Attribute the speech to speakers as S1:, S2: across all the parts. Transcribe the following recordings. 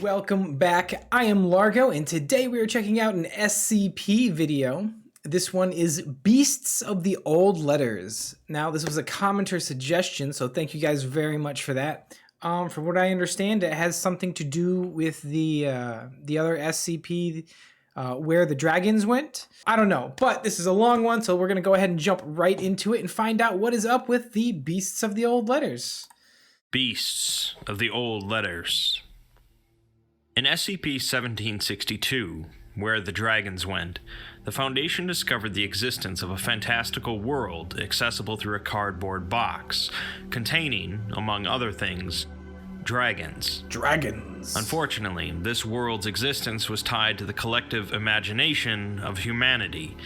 S1: Welcome back. I am Largo, and today we are checking out an SCP video. This one is Beasts of the Old Letters. Now, this was a commenter suggestion, so thank you guys very much for that. From what I understand, it has something to do with the other SCP, where the dragons went. I don't know, but this is a long one, so we're going to go ahead and jump right into it and find out what is up with the Beasts of the Old Letters.
S2: Beasts of the Old Letters. In SCP-1762, Where the Dragons Went, the Foundation discovered the existence of a fantastical world accessible through a cardboard box, containing, among other things, dragons.
S1: Dragons.
S2: Unfortunately, this world's existence was tied to the collective imagination of humanity,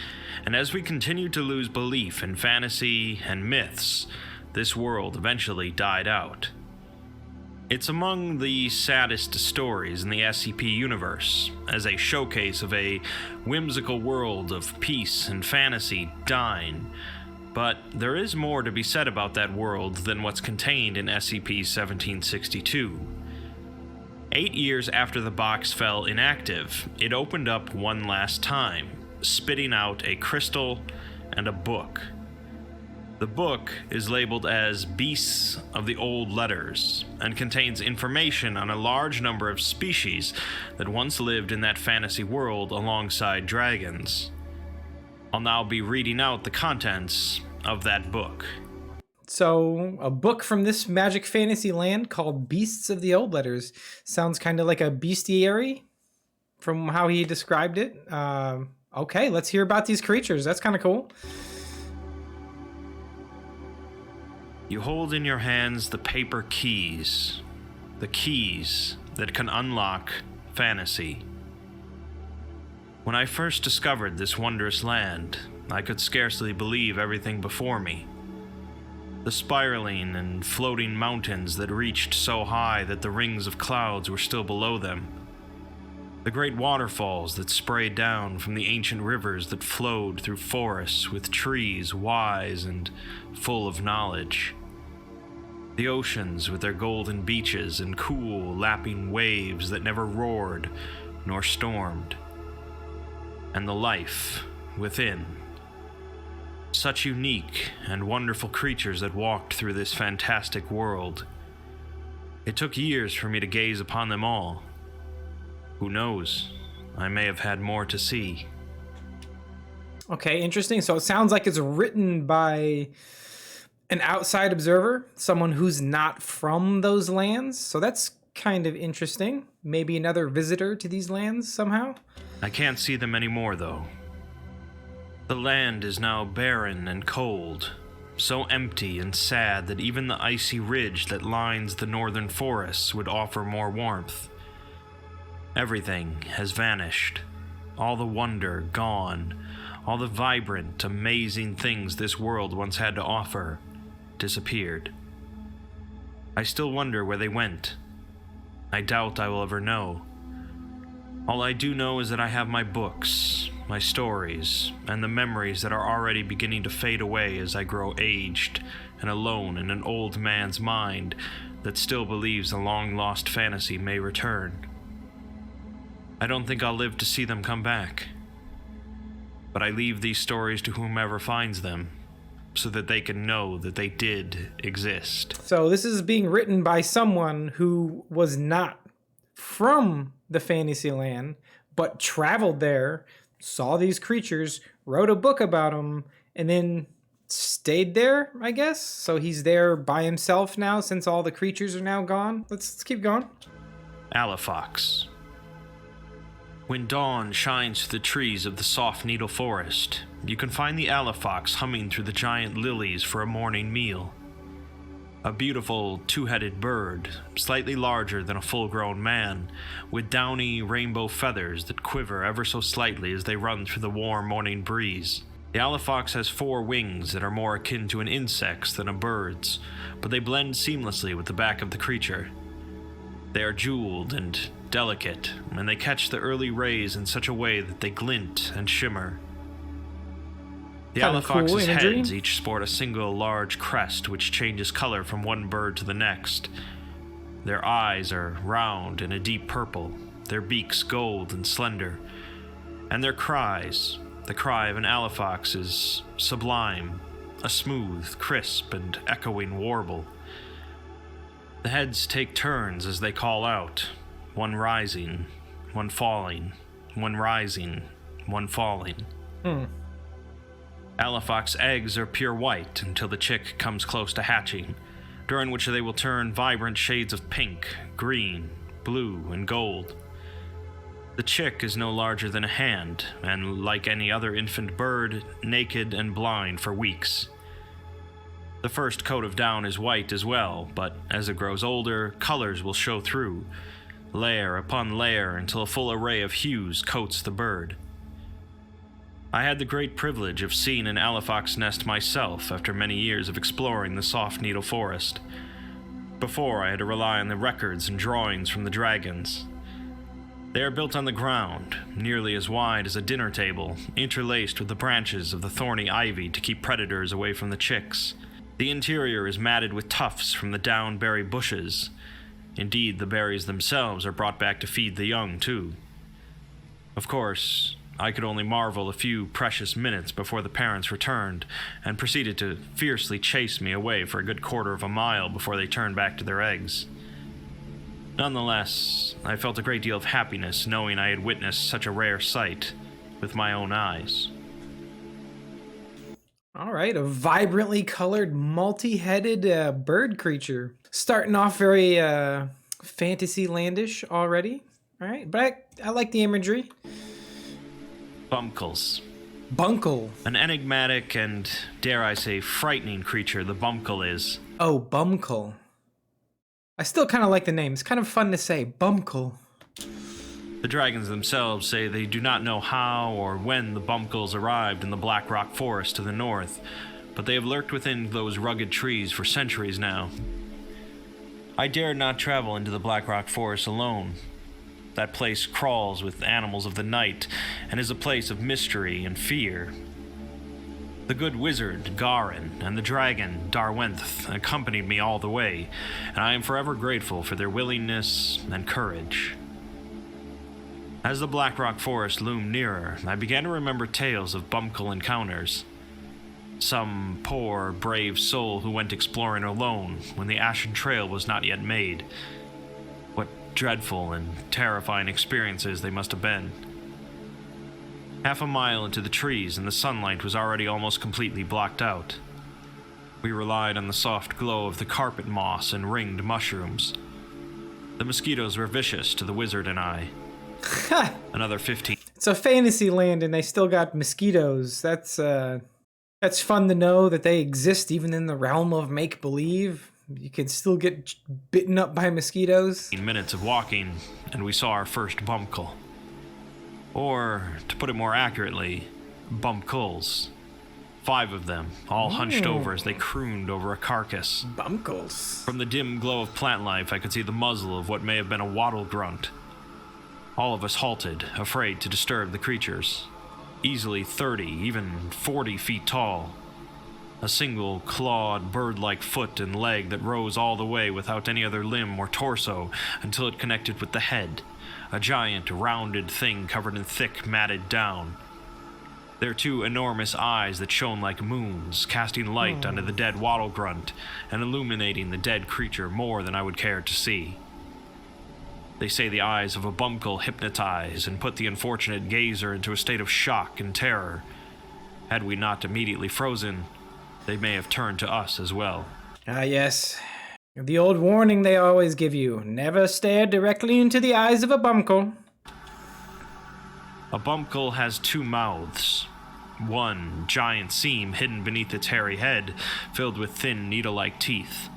S2: and as we continued to lose belief in fantasy and myths, this world eventually died out. It's among the saddest stories in the SCP universe, as a showcase of a whimsical world of peace and fantasy dying, but there is more to be said about that world than what's contained in SCP-1762. 8 years after the box fell inactive, it opened up one last time, spitting out a crystal and a book. The book is labeled as Beasts of the Old Letters and contains information on a large number of species that once lived in that fantasy world alongside dragons. I'll now be reading out the contents of that book.
S1: So, a book from this magic fantasy land called Beasts of the Old Letters. Sounds kind of like a bestiary from how he described it. Okay, let's hear about these creatures. That's kind of cool.
S2: You hold in your hands the paper keys, the keys that can unlock fantasy. When I first discovered this wondrous land, I could scarcely believe everything before me. The spiraling and floating mountains that reached so high that the rings of clouds were still below them. The great waterfalls that sprayed down from the ancient rivers that flowed through forests with trees wise and full of knowledge. The oceans with their golden beaches and cool, lapping waves that never roared nor stormed. And the life within. Such unique and wonderful creatures that walked through this fantastic world. It took years for me to gaze upon them all. Who knows? I may have had more to see.
S1: Okay, interesting. So it sounds like it's written by an outside observer, someone who's not from those lands. So that's kind of interesting. Maybe another visitor to these lands somehow.
S2: I can't see them anymore, though. The land is now barren and cold, so empty and sad that even the icy ridge that lines the northern forests would offer more warmth. Everything has vanished, all the wonder gone, all the vibrant, amazing things this world once had to offer disappeared. I still wonder where they went. I doubt I will ever know. All I do know is that I have my books, my stories, and the memories that are already beginning to fade away as I grow aged and alone in an old man's mind that still believes a long-lost fantasy may return. I don't think I'll live to see them come back. But I leave these stories to whomever finds them, so that they can know that they did exist.
S1: So this is being written by someone who was not from the fantasy land, but traveled there, saw these creatures, wrote a book about them, and then stayed there, I guess? So he's there by himself now since all the creatures are now gone? Let's keep going.
S2: Alifox. When dawn shines through the trees of the soft needle forest, you can find the alifox humming through the giant lilies for a morning meal. A beautiful two-headed bird, slightly larger than a full-grown man, with downy rainbow feathers that quiver ever so slightly as they run through the warm morning breeze. The alifox has 4 wings that are more akin to an insect's than a bird's, but they blend seamlessly with the back of the creature. They are jeweled and delicate, and they catch the early rays in such a way that they glint and shimmer. The alifox's heads each sport a single large crest which changes color from one bird to the next. Their eyes are round and a deep purple, their beaks gold and slender, and their cries, the cry of an alifox, is sublime, a smooth, crisp, and echoing warble. The heads take turns as they call out, one rising, one falling, one rising, one falling. Alifox eggs are pure white until the chick comes close to hatching, during which they will turn vibrant shades of pink, green, blue, and gold. The chick is no larger than a hand, and like any other infant bird, naked and blind for weeks. The first coat of down is white as well, but as it grows older, colors will show through, layer upon layer until a full array of hues coats the bird. I had the great privilege of seeing an alifox nest myself after many years of exploring the soft needle forest. Before, I had to rely on the records and drawings from the dragons. They are built on the ground, nearly as wide as a dinner table, interlaced with the branches of the thorny ivy to keep predators away from the chicks. The interior is matted with tufts from the down berry bushes. Indeed, the berries themselves are brought back to feed the young, too. Of course, I could only marvel a few precious minutes before the parents returned and proceeded to fiercely chase me away for a good quarter of a mile before they turned back to their eggs. Nonetheless, I felt a great deal of happiness knowing I had witnessed such a rare sight with my own eyes.
S1: All right, a vibrantly colored, multi-headed bird creature. Starting off very fantasy-landish already. All right, but I like the imagery.
S2: Bunkles.
S1: Bunkle.
S2: An enigmatic and, dare I say, frightening creature the bunkle is.
S1: Oh, Bumkle. I still kind of like the name. It's kind of fun to say, Bumkle.
S2: The dragons themselves say they do not know how or when the bunkles arrived in the Black Rock Forest to the north, but they have lurked within those rugged trees for centuries now. I dared not travel into the Black Rock Forest alone. That place crawls with animals of the night and is a place of mystery and fear. The good wizard, Garin, and the dragon, Darwenth, accompanied me all the way, and I am forever grateful for their willingness and courage. As the Black Rock Forest loomed nearer, I began to remember tales of bunkle encounters. Some poor, brave soul who went exploring alone when the Ashen Trail was not yet made. What dreadful and terrifying experiences they must have been. Half a mile into the trees and the sunlight was already almost completely blocked out. We relied on the soft glow of the carpet moss and ringed mushrooms. The mosquitoes were vicious to the wizard and I. Another 15.
S1: It's a fantasy land and they still got mosquitoes. That's fun to know that they exist even in the realm of make-believe. You can still get bitten up by mosquitoes.
S2: Minutes of walking, and we saw our first bunkle. Or, to put it more accurately, bunkles. 5 of them, all hunched over as they crooned over a carcass.
S1: Bunkles.
S2: From the dim glow of plant life, I could see the muzzle of what may have been a wattle grunt. All of us halted, afraid to disturb the creatures. Easily 30, even 40 feet tall. A single clawed, bird-like foot and leg that rose all the way without any other limb or torso until it connected with the head. A giant, rounded thing covered in thick, matted down. Their 2 enormous eyes that shone like moons, casting light onto the dead wattle grunt and illuminating the dead creature more than I would care to see. They say the eyes of a bunkle hypnotize and put the unfortunate gazer into a state of shock and terror. Had we not immediately frozen, they may have turned to us as well.
S1: Ah, yes. The old warning they always give you. Never stare directly into the eyes of a bunkle.
S2: A bunkle has 2 mouths. One giant seam hidden beneath its hairy head, filled with thin needle-like teeth.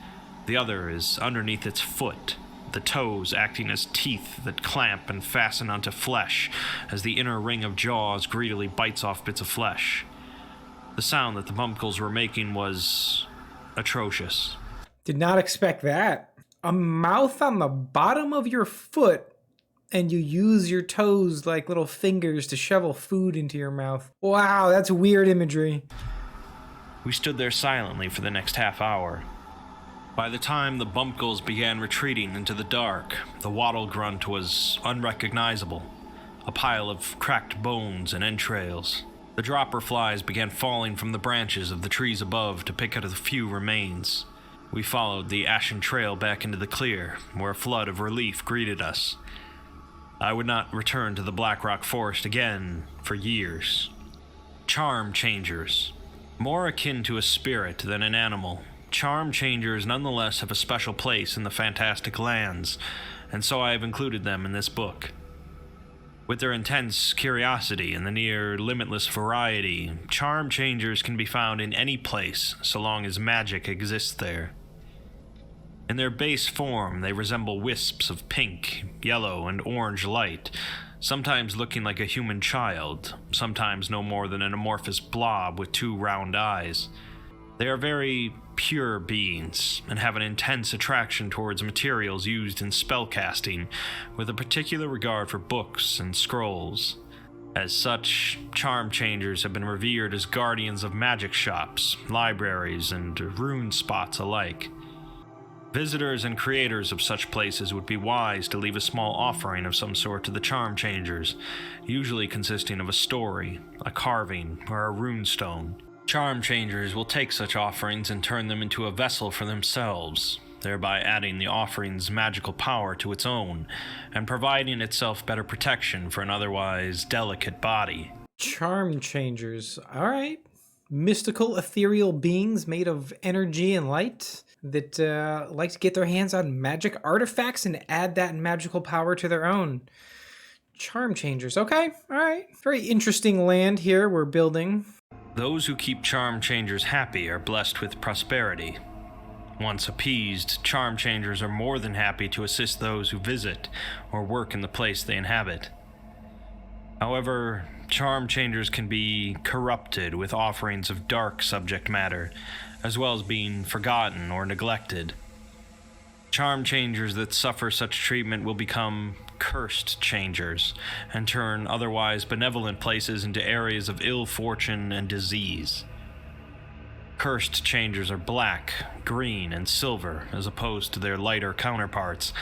S2: The other is underneath its foot, the toes acting as teeth that clamp and fasten onto flesh as the inner ring of jaws greedily bites off bits of flesh. The sound that the bunkles were making was atrocious.
S1: Did not expect that. A mouth on the bottom of your foot, and you use your toes like little fingers to shovel food into your mouth. Wow, that's weird imagery.
S2: We stood there silently for the next half hour. By the time the bunkles began retreating into the dark, the wattle grunt was unrecognizable, a pile of cracked bones and entrails. The dropper flies began falling from the branches of the trees above to pick at the few remains. We followed the ashen trail back into the clear, where a flood of relief greeted us. I would not return to the Black Rock Forest again for years. Charm changers. More akin to a spirit than an animal, charm changers nonetheless have a special place in the fantastic lands, and so I have included them in this book. With their intense curiosity and the near limitless variety, charm changers can be found in any place so long as magic exists there. In their base form, they resemble wisps of pink, yellow, and orange light, sometimes looking like a human child, sometimes no more than an amorphous blob with 2 round eyes. They are very pure beings and have an intense attraction towards materials used in spellcasting, with a particular regard for books and scrolls. As such, charm changers have been revered as guardians of magic shops, libraries, and rune spots alike. Visitors and creators of such places would be wise to leave a small offering of some sort to the charm changers, usually consisting of a story, a carving, or a rune stone. Charm changers will take such offerings and turn them into a vessel for themselves, thereby adding the offering's magical power to its own, and providing itself better protection for an otherwise delicate body.
S1: Charm changers. All right. Mystical, ethereal beings made of energy and light that like to get their hands on magic artifacts and add that magical power to their own. Charm changers. Okay. All right. Very interesting land here we're building.
S2: Those who keep charm changers happy are blessed with prosperity. Once appeased, charm changers are more than happy to assist those who visit or work in the place they inhabit. However, charm changers can be corrupted with offerings of dark subject matter, as well as being forgotten or neglected. Charm changers that suffer such treatment will become cursed changers and turn otherwise benevolent places into areas of ill fortune and disease. Cursed changers are black, green, and silver as opposed to their lighter counterparts,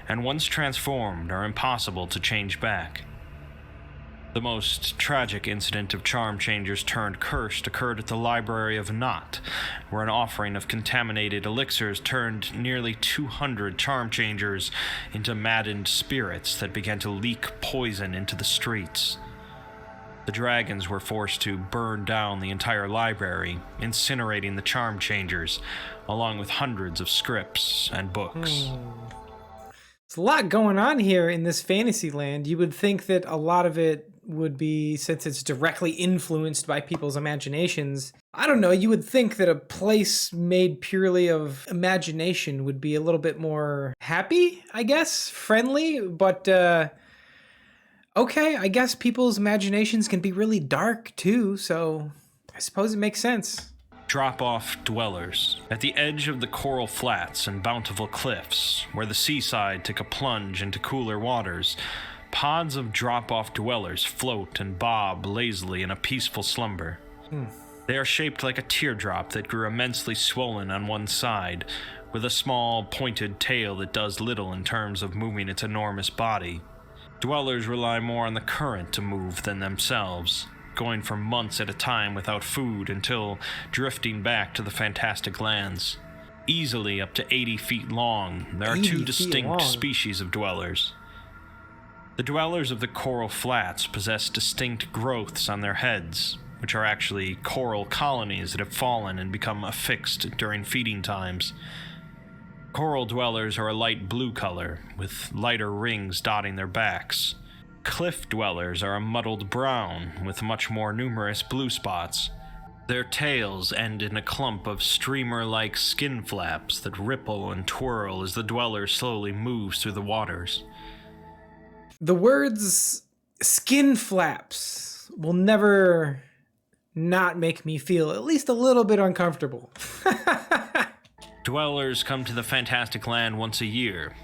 S2: and once transformed are impossible to change back. The most tragic incident of charm changers turned cursed occurred at the Library of Not, where an offering of contaminated elixirs turned nearly 200 charm changers into maddened spirits that began to leak poison into the streets. The dragons were forced to burn down the entire library, incinerating the charm changers, along with hundreds of scripts and books.
S1: There's a lot going on here in this fantasy land. You would think that a lot of it would be, since it's directly influenced by people's imaginations, I don't know, you would think that a place made purely of imagination would be a little bit more happy, I guess, friendly, but okay, I guess people's imaginations can be really dark too, so I suppose it makes sense.
S2: Drop-off dwellers. At the edge of the coral flats and bountiful cliffs, where the seaside took a plunge into cooler waters, pods of drop-off dwellers float and bob lazily in a peaceful slumber. They are shaped like a teardrop that grew immensely swollen on one side, with a small, pointed tail that does little in terms of moving its enormous body. Dwellers rely more on the current to move than themselves, going for months at a time without food until drifting back to the fantastic lands. Easily up to 80 feet long, there are 2 distinct species of dwellers. The dwellers of the coral flats possess distinct growths on their heads, which are actually coral colonies that have fallen and become affixed during feeding times. Coral dwellers are a light blue color, with lighter rings dotting their backs. Cliff dwellers are a muddled brown, with much more numerous blue spots. Their tails end in a clump of streamer-like skin flaps that ripple and twirl as the dweller slowly moves through the waters.
S1: The words skin flaps will never not make me feel at least a little bit uncomfortable.
S2: Dwellers come to the fantastic land once a year,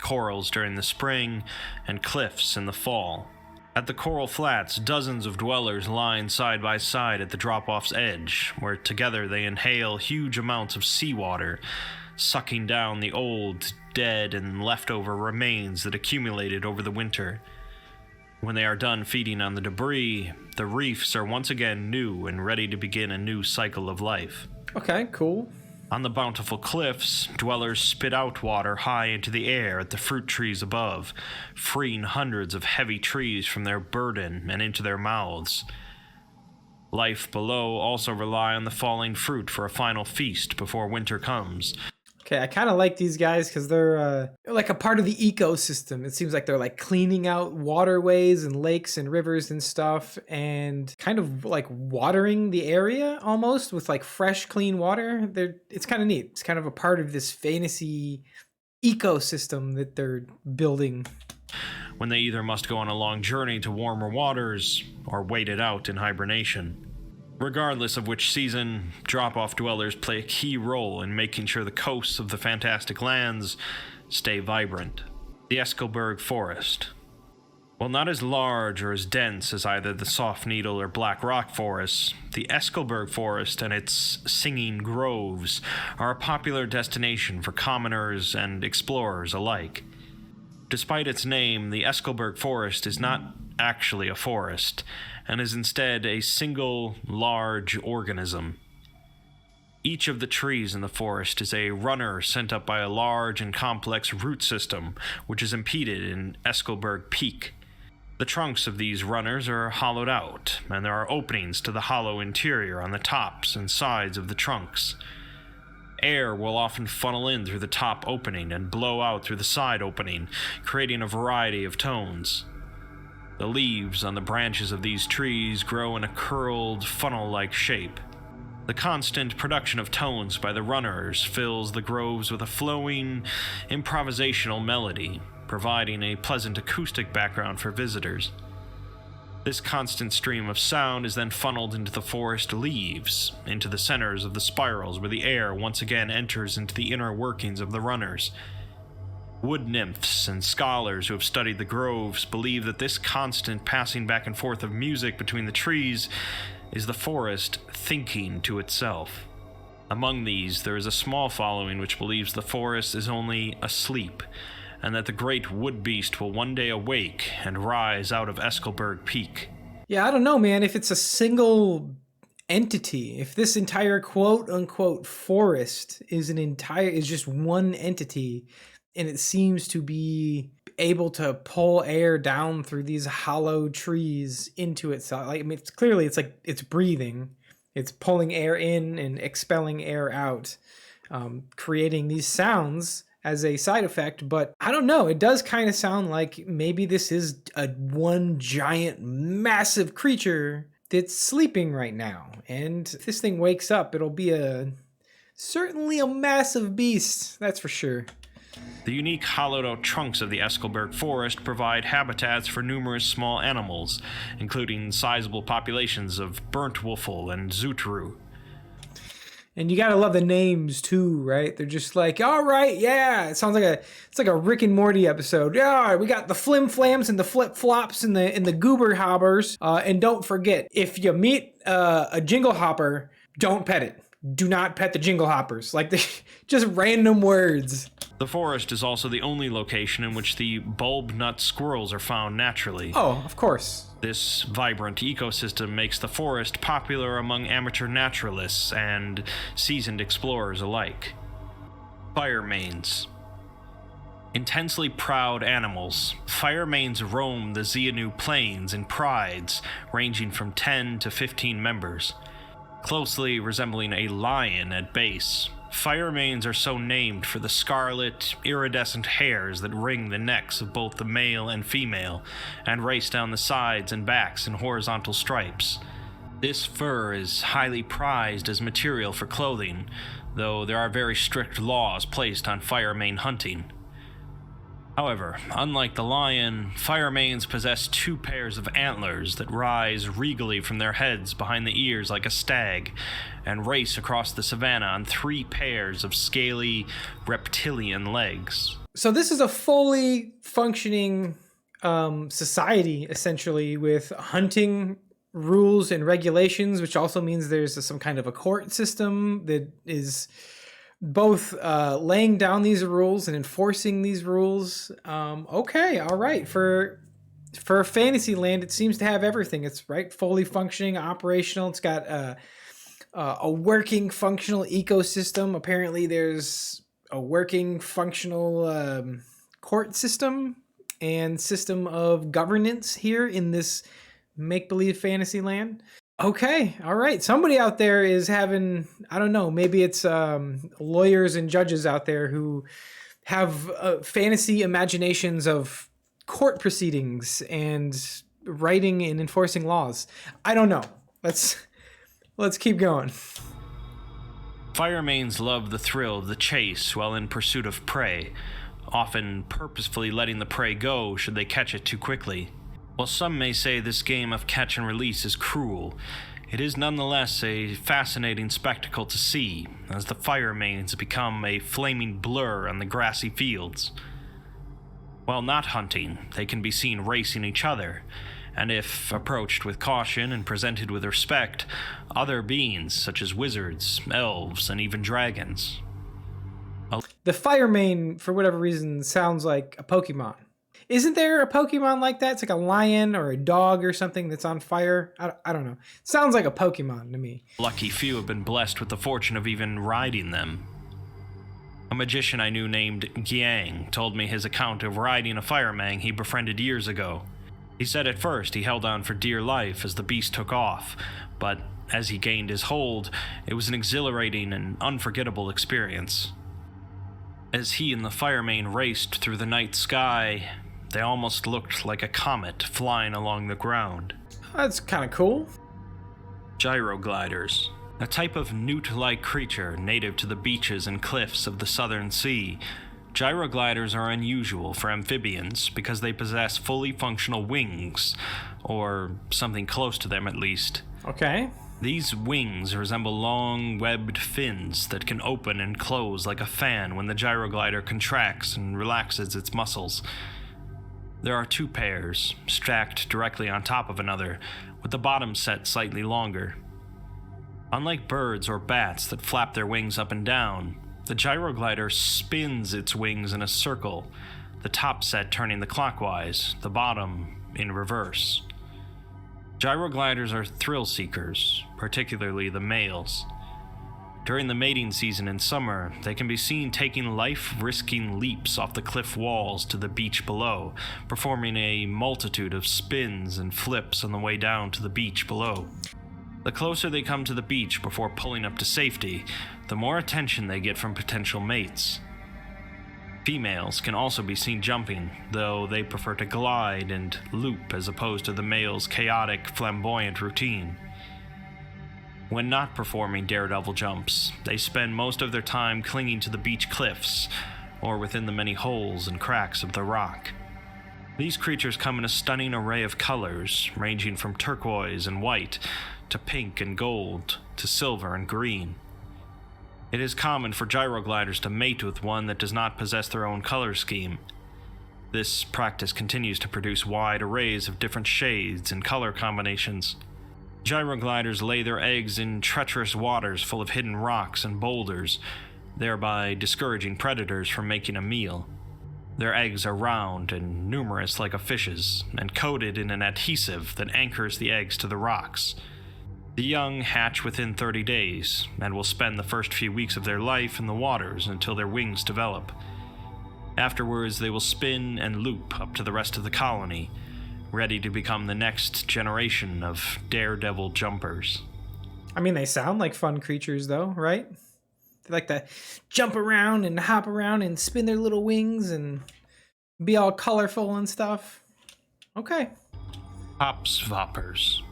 S2: corals during the spring, and cliffs in the fall. At the coral flats, dozens of dwellers line side by side at the drop-off's edge, where together they inhale huge amounts of seawater, sucking down the old, dead, and leftover remains that accumulated over the winter. When they are done feeding on the debris, the reefs are once again new and ready to begin a new cycle of life.
S1: Okay, cool.
S2: On the bountiful cliffs, dwellers spit out water high into the air at the fruit trees above, freeing hundreds of heavy trees from their burden and into their mouths. Life below also rely on the falling fruit for a final feast before winter comes.
S1: Okay, I kind of like these guys because they're like a part of the ecosystem. It seems like they're like cleaning out waterways and lakes and rivers and stuff, and kind of like watering the area almost with like fresh, clean water. It's kind of neat. It's kind of a part of this fantasy ecosystem that they're building.
S2: When they either must go on a long journey to warmer waters or wait it out in hibernation. Regardless of which season, drop-off dwellers play a key role in making sure the coasts of the fantastic lands stay vibrant. The Eskelberg Forest. While not as large or as dense as either the Soft Needle or Black Rock forests, the Eskelberg Forest and its singing groves are a popular destination for commoners and explorers alike. Despite its name, the Eskelberg Forest is not actually a forest, and is instead a single, large organism. Each of the trees in the forest is a runner sent up by a large and complex root system, which is impeded in Eskelberg Peak. The trunks of these runners are hollowed out, and there are openings to the hollow interior on the tops and sides of the trunks. Air will often funnel in through the top opening and blow out through the side opening, creating a variety of tones. The leaves on the branches of these trees grow in a curled, funnel-like shape. The constant production of tones by the runners fills the groves with a flowing, improvisational melody, providing a pleasant acoustic background for visitors. This constant stream of sound is then funneled into the forest leaves, into the centers of the spirals where the air once again enters into the inner workings of the runners. Wood nymphs and scholars who have studied the groves believe that this constant passing back and forth of music between the trees is the forest thinking to itself. Among these, there is a small following which believes the forest is only asleep, and that the great wood beast will one day awake and rise out of Eskelberg Peak.
S1: Yeah, I don't know, man. If it's a single entity, if this entire quote-unquote forest is just one entity, and it seems to be able to pull air down through these hollow trees into itself. Like, I mean, it's like it's breathing. It's pulling air in and expelling air out, creating these sounds as a side effect. But I don't know. It does kind of sound like maybe this is a one giant, massive creature that's sleeping right now. And if this thing wakes up, it'll be certainly a massive beast. That's for sure.
S2: The unique hollowed-out trunks of the Eskelberg Forest provide habitats for numerous small animals, including sizable populations of burnt woofle and zootru.
S1: And you gotta love the names too, right? They're just like, all right, yeah. It's like a Rick and Morty episode. Yeah, all right, we got the flim flams and the flip flops and the goober hoppers. And don't forget, if you meet a jingle hopper, don't pet it. Do not pet the jingle hoppers. Like, just random words.
S2: The forest is also the only location in which the bulb nut squirrels are found naturally.
S1: Oh, of course.
S2: This vibrant ecosystem makes the forest popular among amateur naturalists and seasoned explorers alike. Fire mains. Intensely proud animals, fire mains roam the Xianu plains in prides ranging from 10 to 15 members. Closely resembling a lion at base, fire mains are so named for the scarlet, iridescent hairs that ring the necks of both the male and female, and race down the sides and backs in horizontal stripes. This fur is highly prized as material for clothing, though there are very strict laws placed on fire mane hunting. However, unlike the lion, fire manes possess two pairs of antlers that rise regally from their heads behind the ears like a stag, and race across the savanna on three pairs of scaly, reptilian legs. So
S1: this is a fully functioning society, essentially, with hunting rules and regulations, which also means there's some kind of a court system that is both laying down these rules and enforcing these rules. Okay, all right. For Fantasyland, it seems to have everything. It's right, fully functioning, operational. It's got a working, functional ecosystem. Apparently, there's a working, functional court system and system of governance here in this make-believe fantasy land. Okay, all right. Somebody out there is having, I don't know, maybe it's lawyers and judges out there who have fantasy imaginations of court proceedings and writing and enforcing laws. I don't know. Let's keep going.
S2: Firemanes love the thrill of the chase while in pursuit of prey, often purposefully letting the prey go should they catch it too quickly. While some may say this game of catch and release is cruel, it is nonetheless a fascinating spectacle to see, as the firemanes become a flaming blur on the grassy fields. While not hunting, they can be seen racing each other, and if approached with caution and presented with respect, other beings such as wizards, elves, and even dragons.
S1: The firemane, for whatever reason, sounds like a Pokemon. Isn't there a Pokemon like that? It's like a lion or a dog or something that's on fire. I don't know. It sounds like a Pokemon to me.
S2: Lucky few have been blessed with the fortune of even riding them. A magician I knew named Gyang told me his account of riding a firemang he befriended years ago. He said at first he held on for dear life as the beast took off, but as he gained his hold, it was an exhilarating and unforgettable experience. As he and the firemane raced through the night sky, they almost looked like a comet flying along the ground.
S1: That's kind of cool.
S2: Gyro gliders, a type of newt-like creature native to the beaches and cliffs of the southern sea. Gyro gliders are unusual for amphibians because they possess fully functional wings, or something close to them at least.
S1: Okay.
S2: These wings resemble long, webbed fins that can open and close like a fan when the gyroglider contracts and relaxes its muscles. There are two pairs, stacked directly on top of another, with the bottom set slightly longer. Unlike birds or bats that flap their wings up and down, the gyroglider spins its wings in a circle, the top set turning the clockwise, the bottom in reverse. Gyrogliders are thrill seekers, particularly the males. During the mating season in summer, they can be seen taking life-risking leaps off the cliff walls to the beach below, performing a multitude of spins and flips on the way down to the beach below. The closer they come to the beach before pulling up to safety, the more attention they get from potential mates. Females can also be seen jumping, though they prefer to glide and loop as opposed to the male's chaotic, flamboyant routine. When not performing daredevil jumps, they spend most of their time clinging to the beach cliffs, or within the many holes and cracks of the rock. These creatures come in a stunning array of colors, ranging from turquoise and white, to pink and gold, to silver and green. It is common for gyrogliders to mate with one that does not possess their own color scheme. This practice continues to produce wide arrays of different shades and color combinations. Gyrogliders lay their eggs in treacherous waters full of hidden rocks and boulders, thereby discouraging predators from making a meal. Their eggs are round and numerous like a fish's, and coated in an adhesive that anchors the eggs to the rocks. The young hatch within 30 days, and will spend the first few weeks of their life in the waters until their wings develop. Afterwards, they will spin and loop up to the rest of the colony, ready to become the next generation of daredevil jumpers.
S1: I mean, they sound like fun creatures, though, right? They like to jump around and hop around and spin their little wings and be all colorful and stuff. Okay.
S2: Hopsvoppers.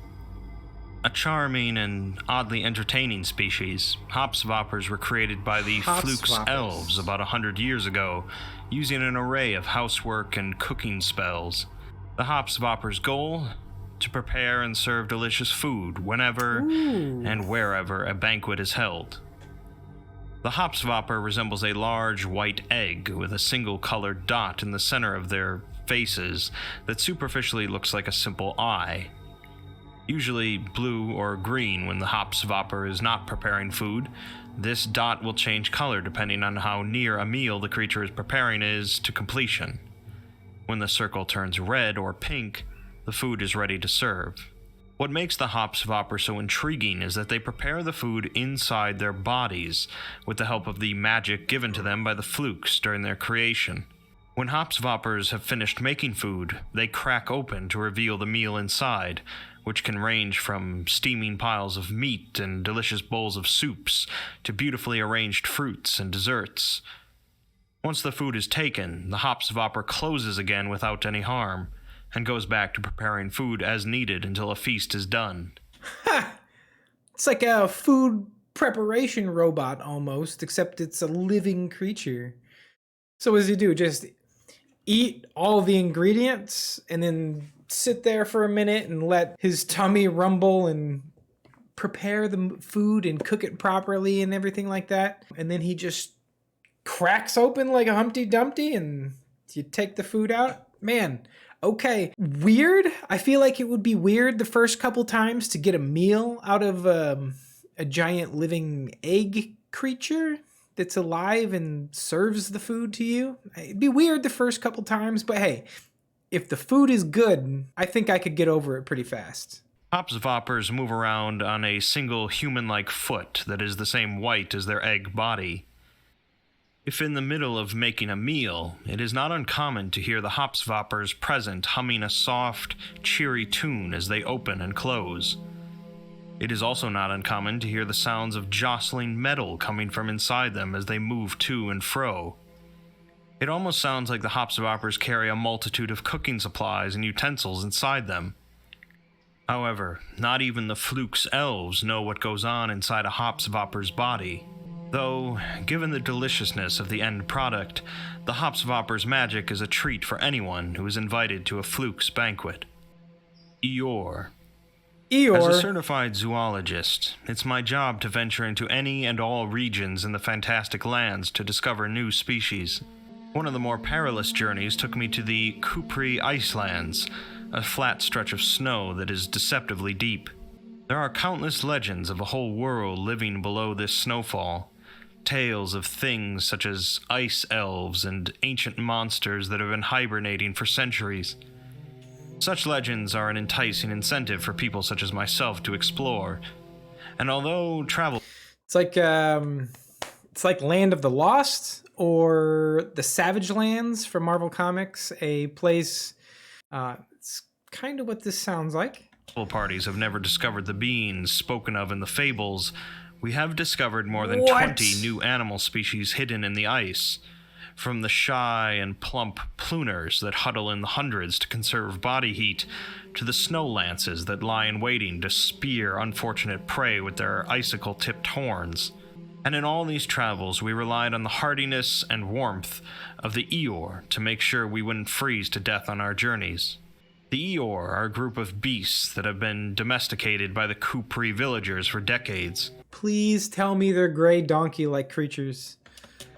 S2: A charming and oddly entertaining species, hopsvoppers were created by the Flukes elves about 100 years ago, using an array of housework and cooking spells. The hopsvopper's goal? To prepare and serve delicious food whenever and wherever a banquet is held. The hopsvopper resembles a large white egg with a single colored dot in the center of their faces that superficially looks like a simple eye. usually blue or green when the Hopsvopper is not preparing food. This dot will change color depending on how near a meal the creature is preparing is to completion. When the circle turns red or pink, the food is ready to serve. What makes the Hopsvopper so intriguing is that they prepare the food inside their bodies with the help of the magic given to them by the flukes during their creation. When Hopsvoppers have finished making food, they crack open to reveal the meal inside, which can range from steaming piles of meat and delicious bowls of soups to beautifully arranged fruits and desserts. Once the food is taken, the Hopsvopper closes again without any harm, and goes back to preparing food as needed until a feast is done.
S1: Ha! It's like a food preparation robot almost, except it's a living creature. So what does he do? Just eat all the ingredients and then sit there for a minute and let his tummy rumble and prepare the food and cook it properly and everything like that? And then he just cracks open like a Humpty Dumpty and you take the food out? Man, okay. Weird? I feel like it would be weird the first couple times to get a meal out of a giant living egg creature that's alive and serves the food to you. It'd be weird the first couple times, but hey, if the food is good, I think I could get over it pretty fast.
S2: Hopsvoppers move around on a single human-like foot that is the same weight as their egg body. If in the middle of making a meal, it is not uncommon to hear the Hopsvoppers present humming a soft, cheery tune as they open and close. It is also not uncommon to hear the sounds of jostling metal coming from inside them as they move to and fro. It almost sounds like the Hopsvoppers carry a multitude of cooking supplies and utensils inside them. However, not even the Fluke's elves know what goes on inside a Hopsvopper's body. Though, given the deliciousness of the end product, the Hopsvopper's magic is a treat for anyone who is invited to a Fluke's banquet. Eeyore.
S1: Eeyore.
S2: As a certified zoologist, it's my job to venture into any and all regions in the fantastic lands to discover new species. One of the more perilous journeys took me to the Kupri Icelands, a flat stretch of snow that is deceptively deep. There are countless legends of a whole world living below this snowfall. Tales of things such as ice elves and ancient monsters that have been hibernating for centuries. Such legends are an enticing incentive for people such as myself to explore. And although travel...
S1: It's like Land of the Lost or the Savage Lands from Marvel Comics, a place... it's kind of what this sounds like.
S2: Parties have never discovered the beings spoken of in the fables. We have discovered more than 20 new animal species hidden in the ice. From the shy and plump pluners that huddle in the hundreds to conserve body heat, to the snow lances that lie in waiting to spear unfortunate prey with their icicle-tipped horns. And in all these travels, we relied on the hardiness and warmth of the eeyore to make sure we wouldn't freeze to death on our journeys. The eeyore are a group of beasts that have been domesticated by the Kupri villagers for decades.
S1: Please tell me they're gray donkey-like creatures.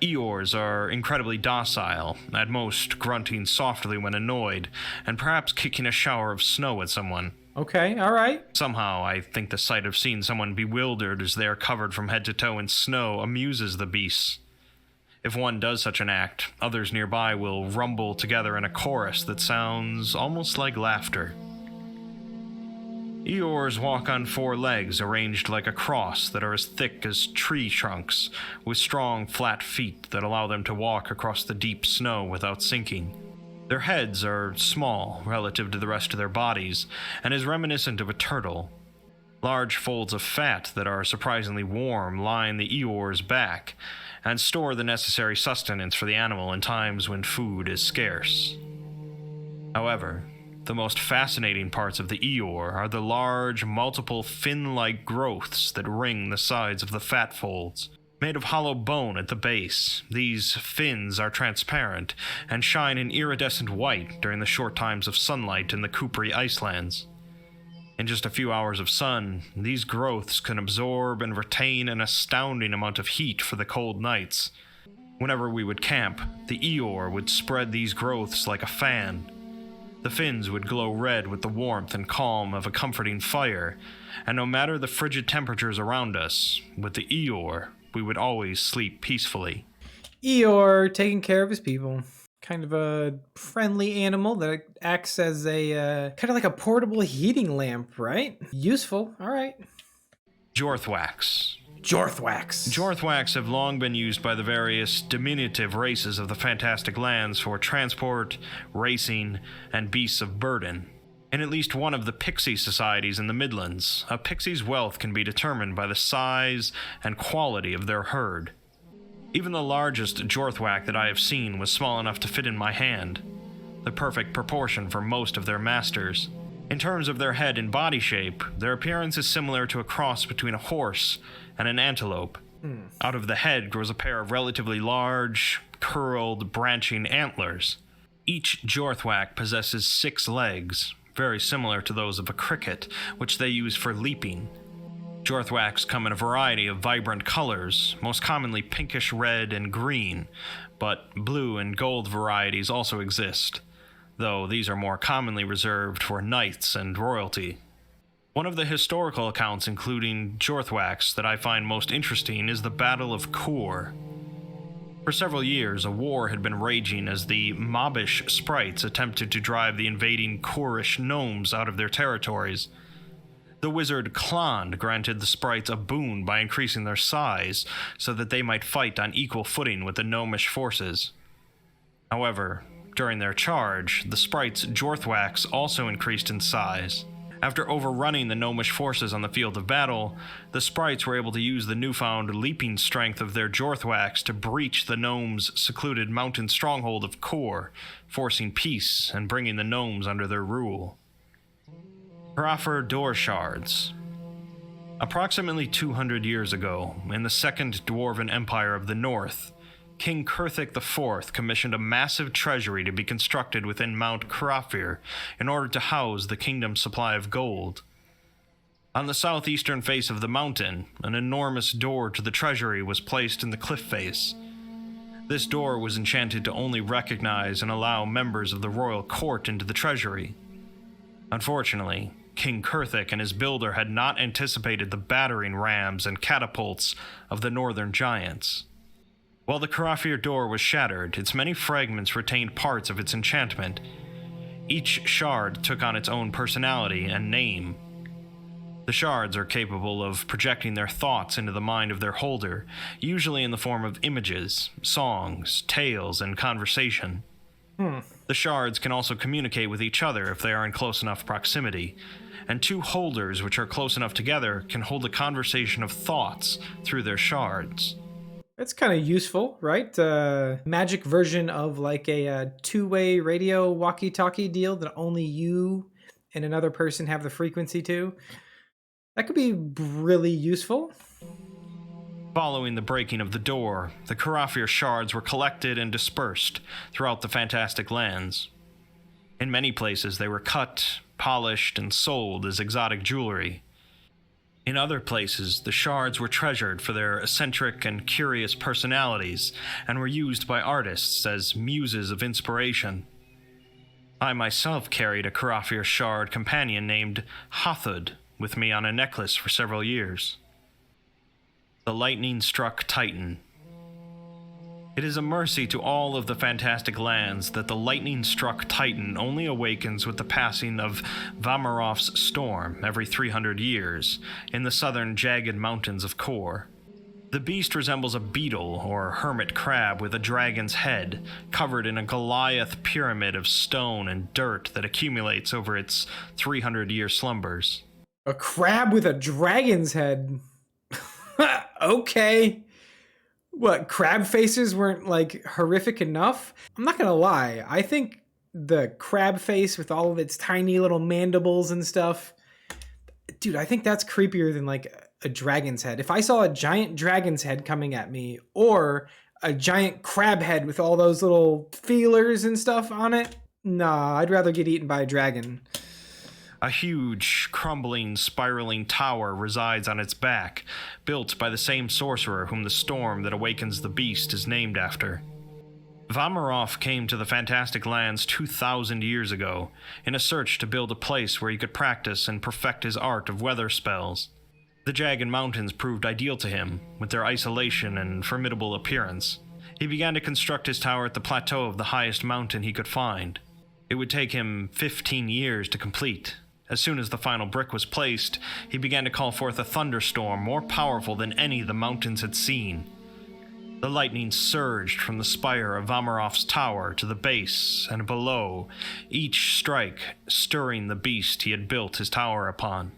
S2: Eeyores are incredibly docile, at most grunting softly when annoyed, and perhaps kicking a shower of snow at someone.
S1: Okay, all right.
S2: Somehow, I think the sight of seeing someone bewildered as they are covered from head to toe in snow amuses the beasts. If one does such an act, others nearby will rumble together in a chorus that sounds almost like laughter. Eeyores walk on 4 legs arranged like a cross that are as thick as tree trunks, with strong, flat feet that allow them to walk across the deep snow without sinking. Their heads are small relative to the rest of their bodies, and is reminiscent of a turtle. Large folds of fat that are surprisingly warm line the Eeyore's back, and store the necessary sustenance for the animal in times when food is scarce. However, the most fascinating parts of the Eeyore are the large, multiple fin-like growths that ring the sides of the fat folds. Made of hollow bone at the base, these fins are transparent and shine an iridescent white during the short times of sunlight in the Kupri Icelands. In just a few hours of sun, these growths can absorb and retain an astounding amount of heat for the cold nights. Whenever we would camp, the Eeyore would spread these growths like a fan. The fins would glow red with the warmth and calm of a comforting fire, and no matter the frigid temperatures around us, with the eeyore, we would always sleep peacefully.
S1: Eeyore taking care of his people. Kind of a friendly animal that acts as a kind of like a portable heating lamp, right? Useful. All right.
S2: Jorthwax.
S1: Jorthwax.
S2: Jorthwax have long been used by the various diminutive races of the Fantastic Lands for transport, racing, and beasts of burden. In at least one of the pixie societies in the Midlands, a pixie's wealth can be determined by the size and quality of their herd. Even the largest Jorthwax that I have seen was small enough to fit in my hand, the perfect proportion for most of their masters. In terms of their head and body shape, their appearance is similar to a cross between a horse and an antelope. Out of the head grows a pair of relatively large, curled, branching antlers. Each Jorthwax possesses 6 legs, very similar to those of a cricket, which they use for leaping. Jorthwax come in a variety of vibrant colors, most commonly pinkish red and green, but blue and gold varieties also exist, though these are more commonly reserved for knights and royalty. One of the historical accounts including Jorthwax that I find most interesting is the Battle of Kor. For several years, a war had been raging as the mobbish sprites attempted to drive the invading Korish gnomes out of their territories. The wizard Klond granted the sprites a boon by increasing their size so that they might fight on equal footing with the gnomish forces. However, during their charge, the sprites' Jorthwax also increased in size. After overrunning the gnomish forces on the field of battle, the sprites were able to use the newfound leaping strength of their Jorthwax to breach the gnomes' secluded mountain stronghold of Kor, forcing peace and bringing the gnomes under their rule. Croffer door shards. Approximately 200 years ago, in the Second Dwarven Empire of the North, King Kurthik IV commissioned a massive treasury to be constructed within Mount Croffer in order to house the kingdom's supply of gold. On the southeastern face of the mountain, an enormous door to the treasury was placed in the cliff face. This door was enchanted to only recognize and allow members of the royal court into the treasury. Unfortunately, King Kurthik and his builder had not anticipated the battering rams and catapults of the northern giants. While the Croffer door was shattered, its many fragments retained parts of its enchantment. Each shard took on its own personality and name. The shards are capable of projecting their thoughts into the mind of their holder, usually in the form of images, songs, tales, and conversation. The shards can also communicate with each other if they are in close enough proximity, and 2 holders which are close enough together can hold a conversation of thoughts through their shards.
S1: That's kind of useful, right? Magic version of like a two-way radio walkie-talkie deal that only you and another person have the frequency to. That could be really useful.
S2: Following the breaking of the door, the Croffer shards were collected and dispersed throughout the Fantastic Lands. In many places they were cut, polished, and sold as exotic jewelry. In other places, the shards were treasured for their eccentric and curious personalities and were used by artists as muses of inspiration. I myself carried a Croffer shard companion named Hothud with me on a necklace for several years. The lightning-struck Titan. It is a mercy to all of the Fantastic Lands that the lightning-struck Titan only awakens with the passing of Vamarov's storm every 300 years in the southern jagged mountains of Kor. The beast resembles a beetle or hermit crab with a dragon's head, covered in a Goliath pyramid of stone and dirt that accumulates over its 300-year slumbers.
S1: A crab with a dragon's head. Okay. What, crab faces weren't like horrific enough? I'm not gonna lie, I think the crab face with all of its tiny little mandibles and stuff, dude, I think that's creepier than like a dragon's head. If I saw a giant dragon's head coming at me, or a giant crab head with all those little feelers and stuff on it, nah, I'd rather get eaten by a dragon.
S2: A huge, crumbling, spiraling tower resides on its back, built by the same sorcerer whom the storm that awakens the beast is named after. Vamarov came to the Fantastic Lands 2,000 years ago in a search to build a place where he could practice and perfect his art of weather spells. The jagged mountains proved ideal to him, with their isolation and formidable appearance. He began to construct his tower at the plateau of the highest mountain he could find. It would take him 15 years to complete. As soon as the final brick was placed, he began to call forth a thunderstorm more powerful than any the mountains had seen. The lightning surged from the spire of Vamarov's tower to the base and below, each strike stirring the beast he had built his tower upon.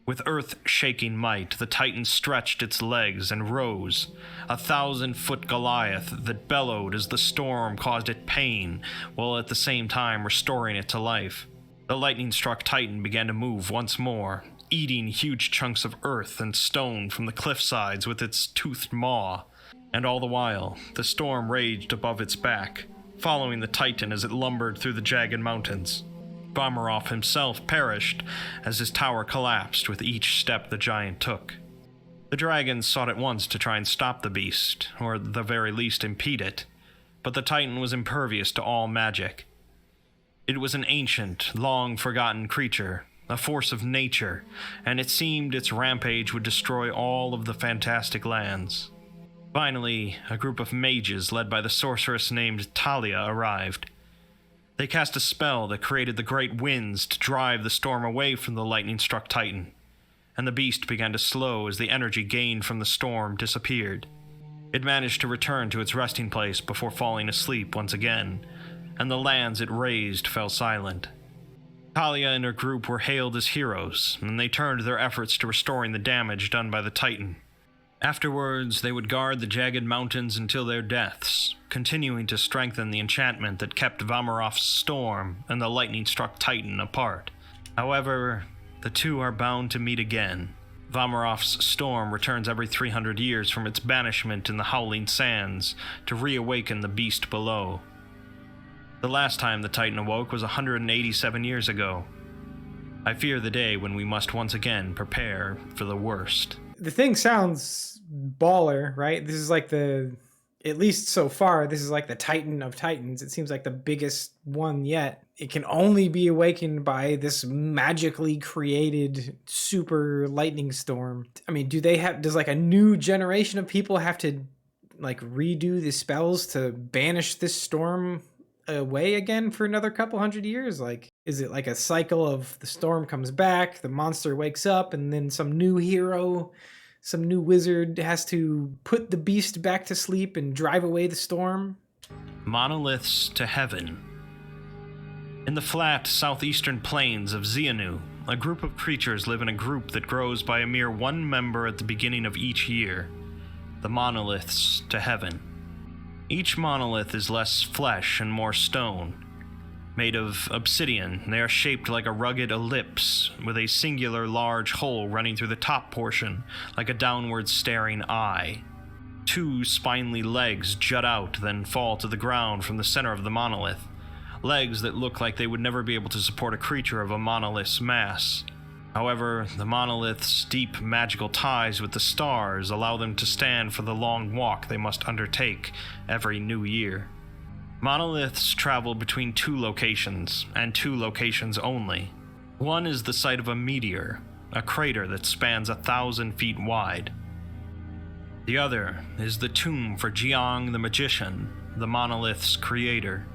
S2: With earth-shaking might, the Titan stretched its legs and rose, a 1,000-foot Goliath that bellowed as the storm caused it pain, while at the same time restoring it to life. The lightning-struck Titan began to move once more, eating huge chunks of earth and stone from the cliff sides with its toothed maw. And all the while, the storm raged above its back, following the Titan as it lumbered through the jagged mountains. Vamarov himself perished as his tower collapsed with each step the giant took. The dragons sought at once to try and stop the beast, or at the very least impede it, but the Titan was impervious to all magic. It was an ancient, long-forgotten creature, a force of nature, and it seemed its rampage would destroy all of the Fantastic Lands. Finally, a group of mages led by the sorceress named Talia arrived. They cast a spell that created the great winds to drive the storm away from the lightning-struck Titan, and the beast began to slow as the energy gained from the storm disappeared. It managed to return to its resting place before falling asleep once again, and the lands it raised fell silent. Talia and her group were hailed as heroes, and they turned their efforts to restoring the damage done by the Titan. Afterwards, they would guard the jagged mountains until their deaths, continuing to strengthen the enchantment that kept Vamarov's storm and the lightning-struck Titan apart. However, the two are bound to meet again. Vamarov's storm returns every 300 years from its banishment in the Howling Sands to reawaken the beast below. The last time the Titan awoke was 187 years ago. I fear the day when we must once again prepare for the worst.
S1: The thing sounds baller, right? This is like at least so far, this is like the Titan of Titans. It seems like the biggest one yet. It can only be awakened by this magically created super lightning storm. I mean, does like a new generation of people have to like redo the spells to banish this storm away again for another couple hundred years? Like, is it like a cycle of the storm comes back, the monster wakes up, and then some new hero, some new wizard has to put the beast back to sleep and drive away the storm?
S2: Monoliths to heaven. In the flat southeastern plains of Xianu, a group of creatures live in a group that grows by a mere one member at the beginning of each year. The monoliths to heaven. Each monolith is less flesh and more stone. Made of obsidian, they are shaped like a rugged ellipse, with a singular large hole running through the top portion, like a downward staring eye. Two spindly legs jut out, then fall to the ground from the center of the monolith. Legs that look like they would never be able to support a creature of a monolith's mass. However, the monolith's deep magical ties with the stars allow them to stand for the long walk they must undertake every new year. Monoliths travel between two locations, and two locations only. One is the site of a meteor, a crater that spans 1,000 feet wide. The other is the tomb for Jiang the Magician, the monolith's creator.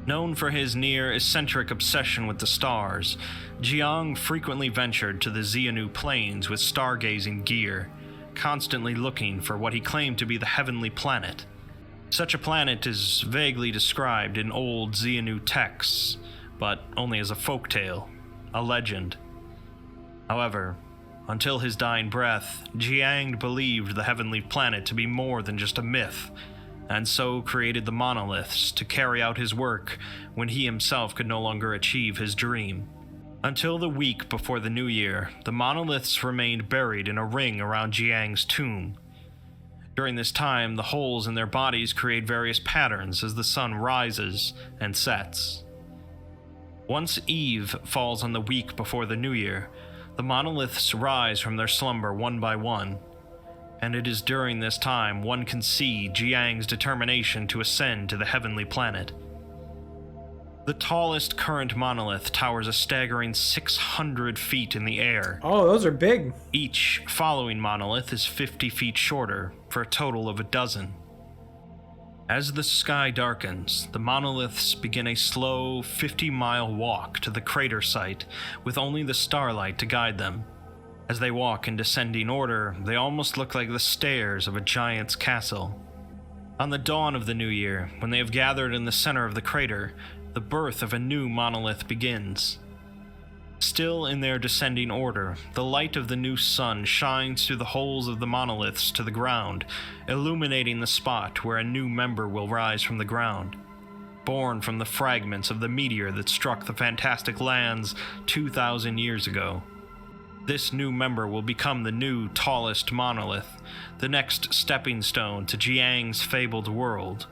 S2: Known for his near-eccentric obsession with the stars, Jiang frequently ventured to the Xianu plains with stargazing gear, constantly looking for what he claimed to be the heavenly planet. Such a planet is vaguely described in old Xianu texts, but only as a folktale, a legend. However, until his dying breath, Jiang believed the heavenly planet to be more than just a myth, and so created the monoliths to carry out his work when he himself could no longer achieve his dream. Until the week before the new year, the monoliths remained buried in a ring around Jiang's tomb. During this time, the holes in their bodies create various patterns as the sun rises and sets. Once eve falls on the week before the new year, the monoliths rise from their slumber one by one. and it is during this time one can see Jiang's determination to ascend to the heavenly planet. The tallest current monolith towers a staggering 600 feet in the air.
S1: Oh, those are big.
S2: Each following monolith is 50 feet shorter, for a total of a dozen. As the sky darkens, the monoliths begin a slow 50-mile walk to the crater site, with only the starlight to guide them. As they walk in descending order, they almost look like the stairs of a giant's castle. On the dawn of the new year, when they have gathered in the center of the crater, the birth of a new monolith begins. Still in their descending order, the light of the new sun shines through the holes of the monoliths to the ground, illuminating the spot where a new member will rise from the ground, born from the fragments of the meteor that struck the fantastic lands 2,000 years ago. This new member will become the new tallest monolith, the next stepping stone to Jiang's fabled world.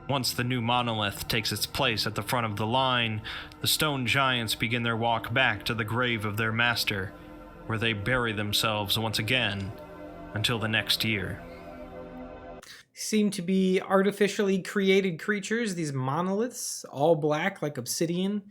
S2: Once the new monolith takes its place at the front of the line, the stone giants begin their walk back to the grave of their master, where they bury themselves once again until the next year.
S1: Seem to be artificially created creatures, these monoliths, all black like obsidian,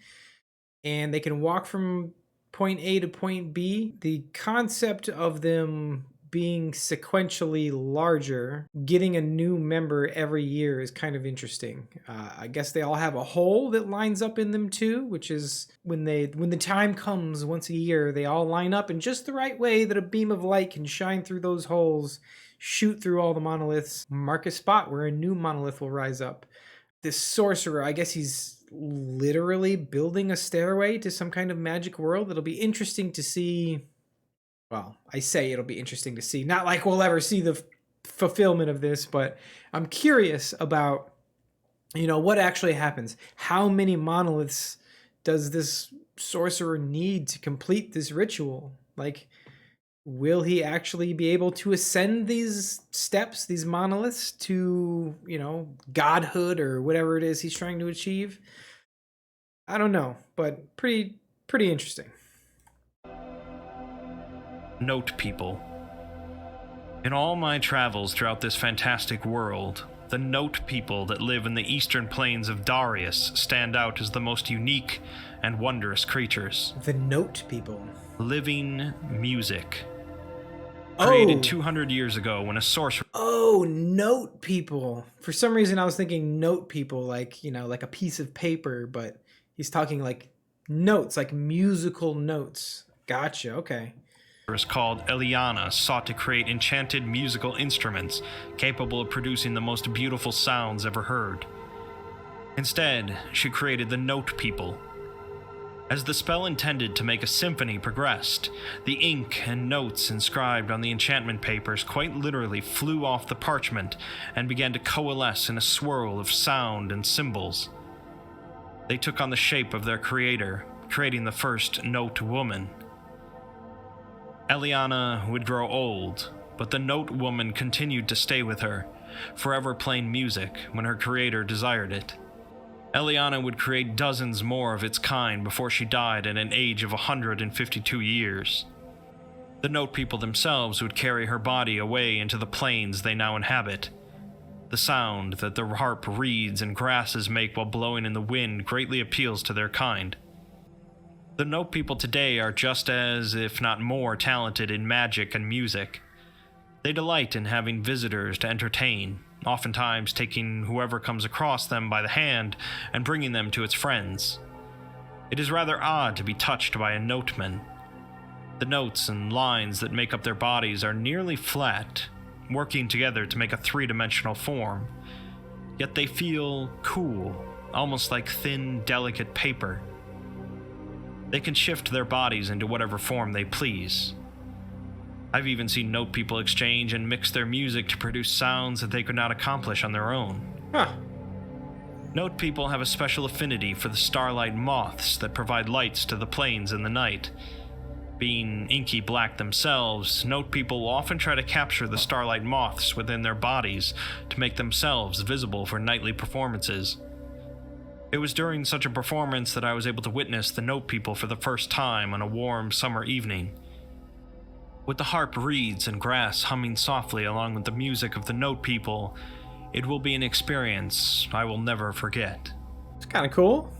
S1: and they can walk from point A to point B. The concept of them being sequentially larger, getting a new member every year is kind of interesting. I guess they all have a hole that lines up in them too, which is when the time comes once a year, they all line up in just the right way that a beam of light can shine through those holes, shoot through all the monoliths, mark a spot where a new monolith will rise up. This sorcerer, I guess he's literally building a stairway to some kind of magic world. It'll be interesting to see. Well, I say it'll be interesting to see. Not like we'll ever see the fulfillment of this, but I'm curious about, what actually happens. How many monoliths does this sorcerer need to complete this ritual? Like, will he actually be able to ascend these steps, these monoliths, to, godhood or whatever it is he's trying to achieve? I don't know, but pretty interesting.
S2: Note people. In all my travels throughout this fantastic world, the note people that live in the eastern plains of Darius stand out as the most unique and wondrous creatures.
S1: The note people.
S2: Living music. Created 200 years ago when a sorcerer...
S1: Oh, note people. For some reason I was thinking note people like, like a piece of paper, but he's talking like notes, like musical notes. Gotcha, okay.
S2: Called Eliana sought to create enchanted musical instruments capable of producing the most beautiful sounds ever heard. Instead, she created the Note People. As the spell intended to make a symphony progressed, the ink and notes inscribed on the enchantment papers quite literally flew off the parchment and began to coalesce in a swirl of sound and symbols. They took on the shape of their creator, creating the first Note Woman. Eliana would grow old, but the Note Woman continued to stay with her, forever playing music when her creator desired it. Eliana would create dozens more of its kind before she died at an age of 152 years. The Note People themselves would carry her body away into the plains they now inhabit. The sound that the harp reeds and grasses make while blowing in the wind greatly appeals to their kind. The Note People today are just as, if not more, talented in magic and music. They delight in having visitors to entertain, oftentimes taking whoever comes across them by the hand and bringing them to its friends. It is rather odd to be touched by a noteman. The notes and lines that make up their bodies are nearly flat, working together to make a three-dimensional form. Yet they feel cool, almost like thin, delicate paper. They can shift their bodies into whatever form they please. I've even seen Note People exchange and mix their music to produce sounds that they could not accomplish on their own.
S1: Huh.
S2: Note People have a special affinity for the starlight moths that provide lights to the plains in the night. Being inky black themselves, Note People will often try to capture the starlight moths within their bodies to make themselves visible for nightly performances. It was during such a performance that I was able to witness the Note People for the first time on a warm summer evening. with the harp reeds and grass humming softly along with the music of the note people, it will be an experience I will never forget.
S1: It's kind of cool.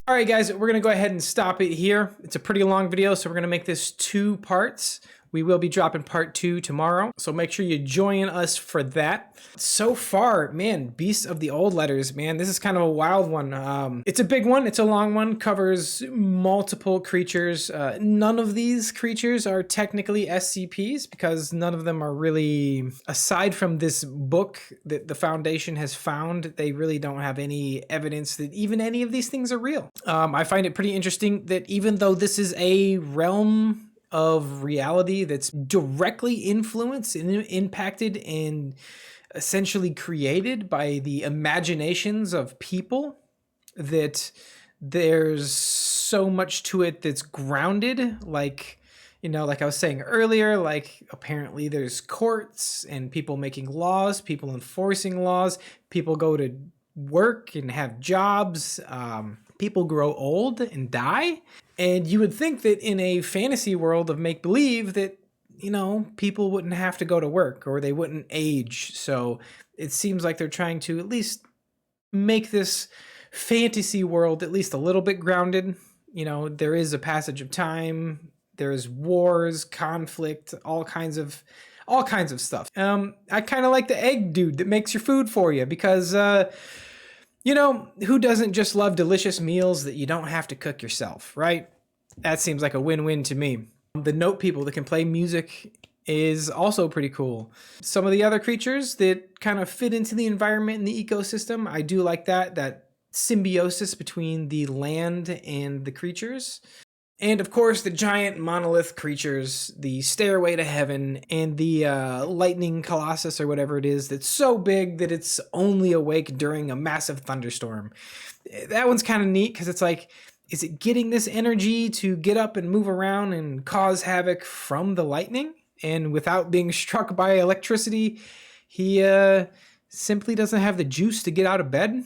S1: All right, guys, we're going to go ahead and stop it here. It's a pretty long video, so we're going to make this 2 parts. We will be dropping part 2 tomorrow, so make sure you join us for that. So far, man, Beasts of the Old Letters, man, this is kind of a wild one. It's a big one. It's a long one. Covers multiple creatures. None of these creatures are technically SCPs because none of them are really, aside from this book that the Foundation has found, they really don't have any evidence that even any of these things are real. I find it pretty interesting that even though this is a realm of reality that's directly influenced and impacted and essentially created by the imaginations of people, that there's so much to it that's grounded, like, you know, like I was saying earlier, like apparently there's courts and people making laws, people enforcing laws, people go to work and have jobs, people grow old and die. And you would think that in a fantasy world of make-believe that, you know, people wouldn't have to go to work or they wouldn't age. So it seems like they're trying to at least make this fantasy world at least a little bit grounded. You know, there is a passage of time, there's wars, conflict, all kinds of stuff. I kind of like the egg dude that makes your food for you because, you know, who doesn't just love delicious meals that you don't have to cook yourself, right? That seems like a win-win to me. The note people that can play music is also pretty cool. Some of the other creatures that kind of fit into the environment and the ecosystem, I do like that symbiosis between the land and the creatures. And of course, the giant monolith creatures, the Stairway to Heaven, and the lightning colossus or whatever it is that's so big that it's only awake during a massive thunderstorm. That one's kind of neat because it's like, is it getting this energy to get up and move around and cause havoc from the lightning? And without being struck by electricity, he simply doesn't have the juice to get out of bed.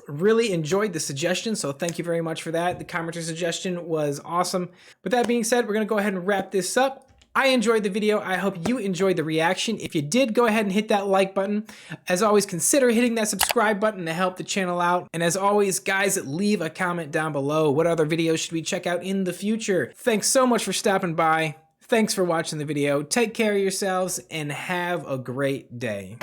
S1: Really enjoyed the suggestion, so thank you very much for that. The commenter suggestion was awesome. With that being said, we're going to go ahead and wrap this up. I enjoyed the video. I hope you enjoyed the reaction. If you did, go ahead and hit that like button. As always, consider hitting that subscribe button to help the channel out. And as always, guys, leave a comment down below. What other videos should we check out in the future? Thanks so much for stopping by. Thanks for watching the video. Take care of yourselves and have a great day.